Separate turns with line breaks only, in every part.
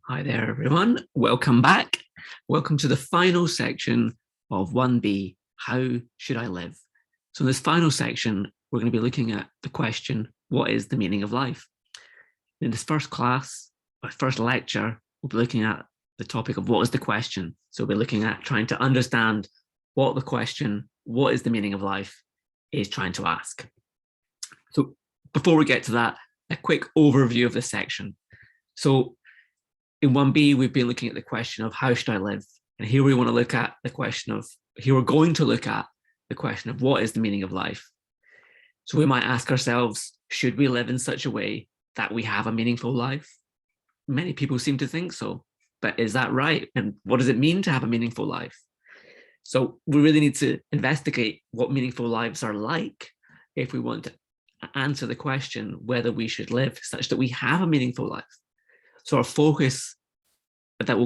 Hi there, everyone. Welcome back. Welcome to the final section of 1B, How Should I Live? So in this final section, we're going to be looking at the question, what is the meaning of life? In this first class, or first lecture, we'll be looking at the topic of what is the question. So we'll be looking at trying to understand what the question, what is the meaning of life, is trying to ask. So before we get to that, a quick overview of this section. So in 1B, we've been looking at the question of how should I live? And here we want to look at the question of, here we're going to look at the question of what is the meaning of life? So we might ask ourselves, should we live in such a way that we have a meaningful life? Many people seem to think so, but is that right? And what does it mean to have a meaningful life? So we really need to investigate what meaningful lives are like if we want to answer the question whether we should live such that we have a meaningful life. So our focus that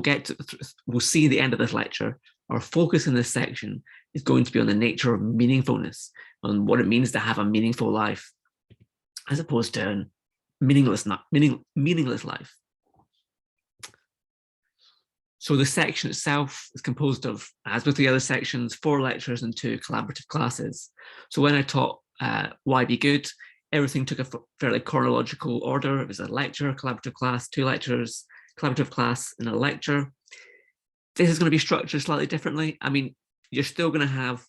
we'll see at the end of this lecture, our focus in this section is going to be on the nature of meaningfulness, on what it means to have a meaningful life, as opposed to a meaningless life. So the section itself is composed of, as with the other sections, 4 lectures and 2 collaborative classes. So when I taught Why Be Good, everything took a fairly chronological order. It was a lecture, collaborative class, 2 lectures, collaborative class, and a lecture. This is going to be structured slightly differently. I mean, you're still going to have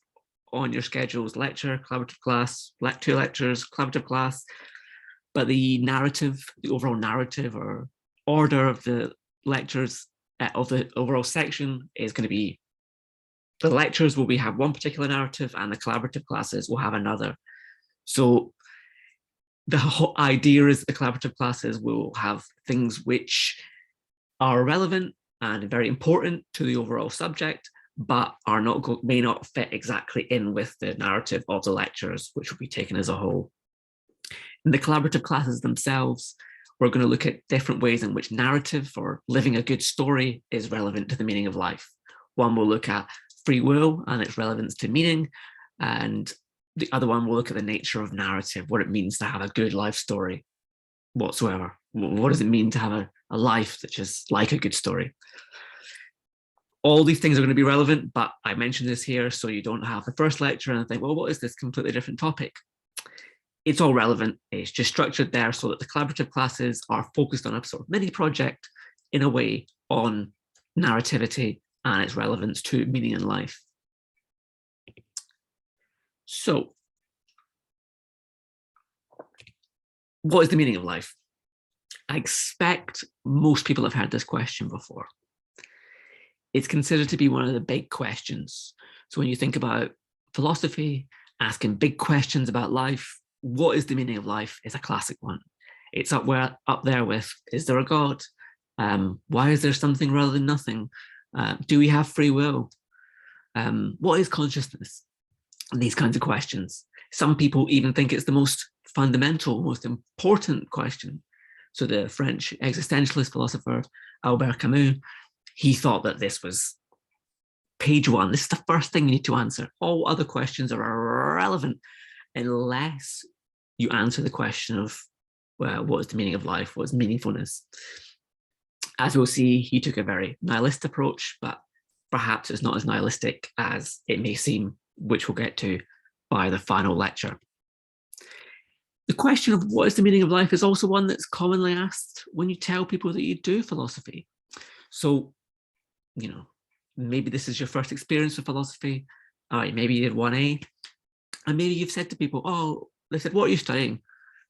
on your schedules lecture, collaborative class, 2 lectures, collaborative class, but the narrative, the overall narrative or order of the lectures of the overall section is going to be, the lectures will have one particular narrative and the collaborative classes will have another. So the whole idea is the collaborative classes will have things which are relevant and very important to the overall subject, but may not fit exactly in with the narrative of the lectures, which will be taken as a whole. In the collaborative classes themselves, we're going to look at different ways in which narrative or living a good story is relevant to the meaning of life. One will look at free will and its relevance to meaning, and the other one will look at the nature of narrative, what it means to have a good life story whatsoever. What does it mean to have a life that's just like a good story? All these things are going to be relevant, but I mentioned this here so you don't have the first lecture and think, well, what is this completely different topic? It's all relevant. It's just structured there so that the collaborative classes are focused on a sort of mini project in a way on narrativity and its relevance to meaning in life. So, what is the meaning of life? I expect most people have heard this question before. It's considered to be one of the big questions. So when you think about philosophy, asking big questions about life, what is the meaning of life is a classic one. It's up there with, is there a God? Why is there something rather than nothing? Do we have free will? What is consciousness? And these kinds of questions. Some people even think it's the most fundamental, most important question. So the French existentialist philosopher Albert Camus, he thought that this was page 1. This is the first thing you need to answer. All other questions are irrelevant unless you answer the question of, well, what is the meaning of life? What is meaningfulness? As we'll see, he took a very nihilist approach, but perhaps it's not as nihilistic as it may seem, which we'll get to by the final lecture. The question of what is the meaning of life is also one that's commonly asked when you tell people that you do philosophy. So, maybe this is your first experience with philosophy. All right, maybe you did 1A, and maybe you've said to people, oh, they said, what are you studying?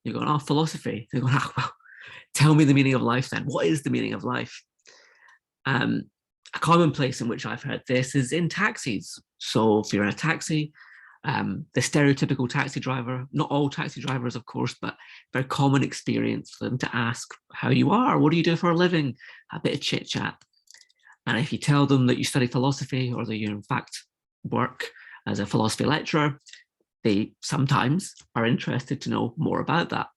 You're going, oh, philosophy. They're going, oh, well, tell me the meaning of life then. What is the meaning of life? A common place in which I've heard this is in taxis. So if you're in a taxi, the stereotypical taxi driver, not all taxi drivers, of course, but very common experience for them to ask how you are, what do you do for a living, a bit of chit chat. And if you tell them that you study philosophy or that you in fact work as a philosophy lecturer, they sometimes are interested to know more about that.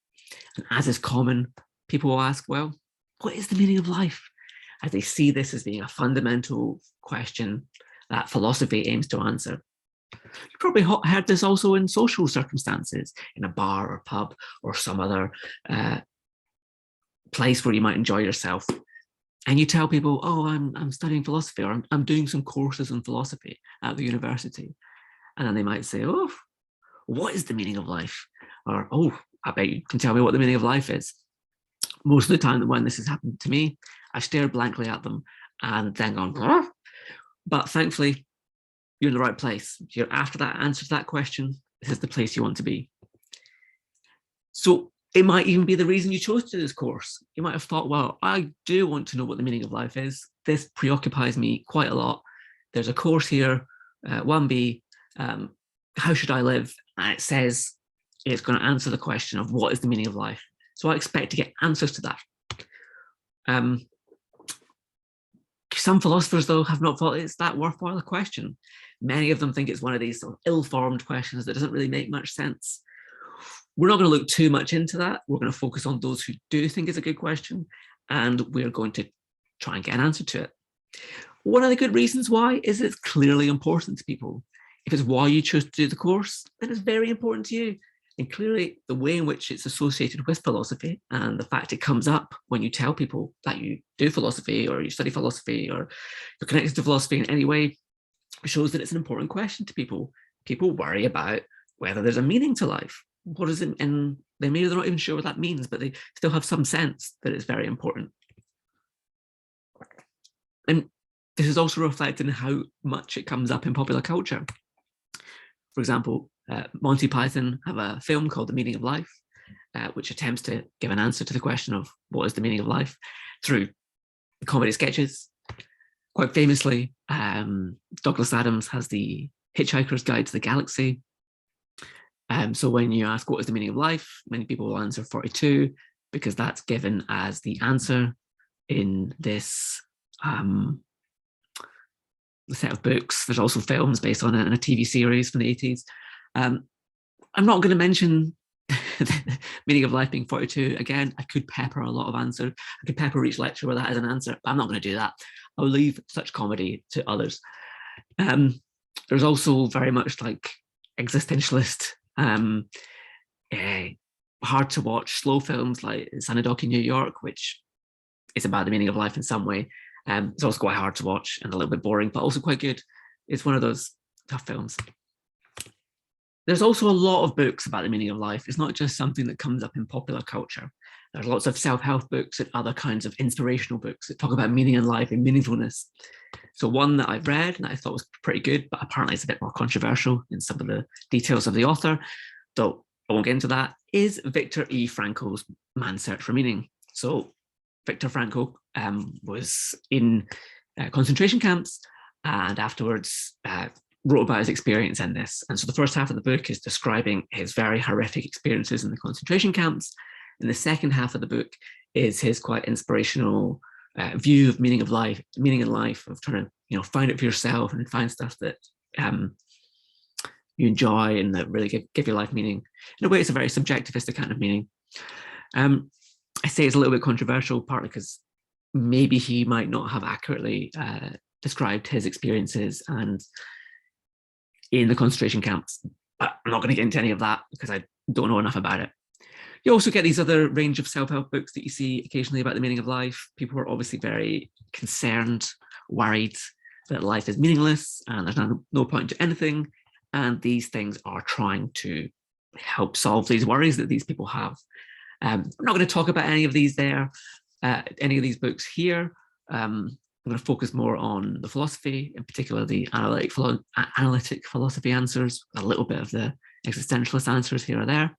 And as is common, people will ask, well, what is the meaning of life? As they see this as being a fundamental question that philosophy aims to answer. You probably heard this also in social circumstances, in a bar or pub or some other place where you might enjoy yourself. and you tell people, oh, I'm studying philosophy, or I'm doing some courses in philosophy at the university. And then they might say, oh, what is the meaning of life? Or, oh, I bet you can tell me what the meaning of life is. Most of the time when this has happened to me, I stare blankly at them and then gone, huh? But thankfully, you're in the right place. You're after that answer to that question, this is the place you want to be. So it might even be the reason you chose to do this course. You might have thought, well, I do want to know what the meaning of life is. This preoccupies me quite a lot. There's a course here, 1B, how should I live? And it says it's going to answer the question of what is the meaning of life. So I expect to get answers to that. Some philosophers, though, have not thought it's that worthwhile a question. Many of them think it's one of these sort of ill-formed questions that doesn't really make much sense. We're not going to look too much into that. We're going to focus on those who do think it's a good question, and we're going to try and get an answer to it. One of the good reasons why is it's clearly important to people. If it's why you chose to do the course, then it's very important to you. And clearly the way in which it's associated with philosophy and the fact it comes up when you tell people that you do philosophy or you study philosophy or you're connected to philosophy in any way shows that it's an important question to people. People worry about whether there's a meaning to life. What is it? And they maybe they're not even sure what that means, but they still have some sense that it's very important. And this is also reflected in how much it comes up in popular culture. For example, Monty Python have a film called The Meaning of Life, which attempts to give an answer to the question of what is the meaning of life through comedy sketches. Quite famously, Douglas Adams has the Hitchhiker's Guide to the Galaxy. So when you ask what is the meaning of life, many people will answer 42 because that's given as the answer in this set of books. There's also films based on it and a TV series from the 80s. I'm not going to mention the meaning of life being 42. Again, I could pepper a lot of answers. I could pepper each lecture with that as an answer, but I'm not going to do that. I'll leave such comedy to others. There's also very much like existentialist, hard to watch slow films like Sanadoki New York, which is about the meaning of life in some way. It's also quite hard to watch and a little bit boring, but also quite good. It's one of those tough films. There's also a lot of books about the meaning of life. It's not just something that comes up in popular culture. There's lots of self-help books and other kinds of inspirational books that talk about meaning in life and meaningfulness. So one that I've read and I thought was pretty good, but apparently it's a bit more controversial in some of the details of the author, though I won't get into that, is Viktor E. Frankl's Man's Search for Meaning. So Viktor Frankl was in concentration camps and afterwards wrote about his experience in this. And so the first half of the book is describing his very horrific experiences in the concentration camps. And the second half of the book is his quite inspirational view of meaning in life, of trying to, find it for yourself and find stuff that you enjoy and that really give your life meaning. In a way, it's a very subjectivist account of meaning. I say it's a little bit controversial, partly because maybe he might not have accurately described his experiences and in the concentration camps. But I'm not going to get into any of that because I don't know enough about it. You also get these other range of self-help books that you see occasionally about the meaning of life. People are obviously very concerned, worried that life is meaningless and there's no point to anything. And these things are trying to help solve these worries that these people have. I'm not going to talk about any of these any of these books here. I'm going to focus more on the philosophy, in particular the analytic philosophy answers, a little bit of the existentialist answers here or there.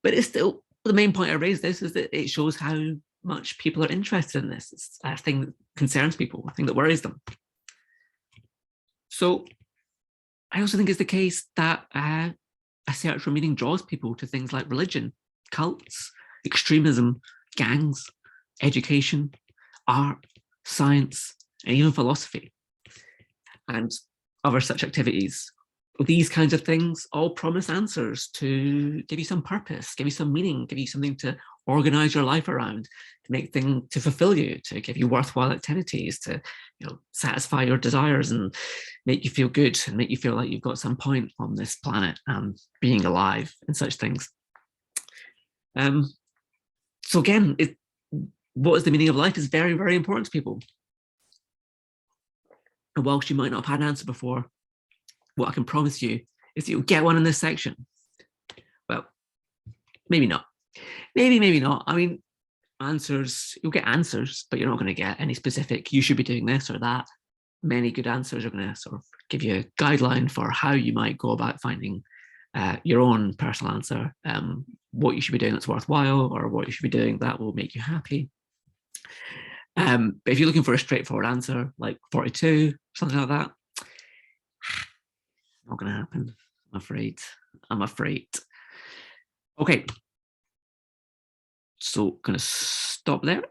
But it's still, the main point I raised this is that it shows how much people are interested in this. It's a thing that concerns people, a thing that worries them. So I also think it's the case that a search for meaning draws people to things like religion, cults, extremism, gangs, education, art, science, and even philosophy, and other such activities. These kinds of things all promise answers to give you some purpose, give you some meaning, give you something to organize your life around, to fulfill you, to give you worthwhile activities, to satisfy your desires and make you feel good and make you feel like you've got some point on this planet being alive and such things. So again, what is the meaning of life is very, very important to people. And whilst you might not have had an answer before, what I can promise you is that you'll get one in this section. Well, maybe not. Maybe not. I mean, answers, you'll get answers, but you're not going to get any specific, you should be doing this or that. Many good answers are going to sort of give you a guideline for how you might go about finding your own personal answer, what you should be doing that's worthwhile, or what you should be doing that will make you happy. But if you're looking for a straightforward answer, like 42, something like that, not going to happen. I'm afraid. Okay. So going to stop there.